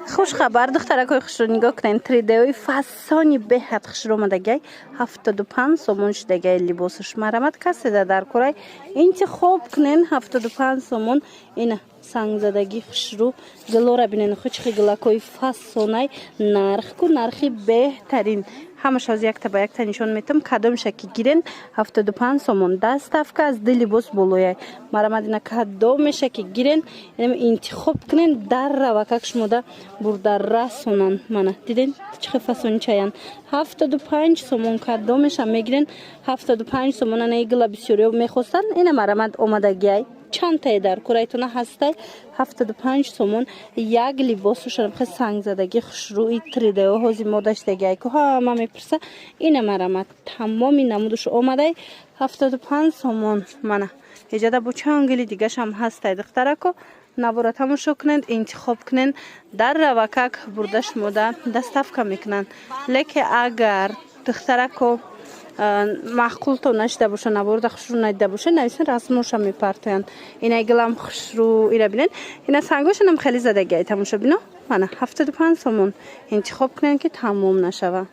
خوش خبر دخترکای خوش رو نگاه کنین. 3D فسانی به حد خوش رو اومدگی 75 سومون شدگی لباسش مرمت کسی در کره انتخاب کنین. 75 سومون این سنگ زدگی خوش رو گلو را بینین. خوش خیلی فسانی نرخ کو نرخی بهترین همش از یک تا به یک تا نشون میتم. کدام شکی گیرین 75 سومون دستافکا از دل لباس بلوی مرمت اینا کدام شکی گیرین انتخاب کنین. در روکاکش مودا برده رسونن منه دیدین چه فسون چاین 75 سومون کدامش هم میگیرین. 75 سومون نیگلا بسیاری میخواستن این مرمت اومدگی چند تای در کرایتون هسته 75 سومون یک لباسش رو بخواه سنگ زدگی خوش روی 3D و هزی مادشتگی که همه میپرسه این مرمت تمامی نمودش اومده 75 سومون منه ایجاده با چه انگلی دیگه هم هسته دخترکو نبورا تماشا کنند انتخاب کنند در روکک بردش موده دستافکا میکنند. لیکن اگر دخترکو معقول تو نشده باشه نبورده خوش رو ندیده باشه نویسن رسموش هم میپرتوین. این گلم خوش رو ایره بینن این سنگوش هم خیلی زدگی تماشا بینا منه 75 سومون انتخاب کنند که تموم نشوه.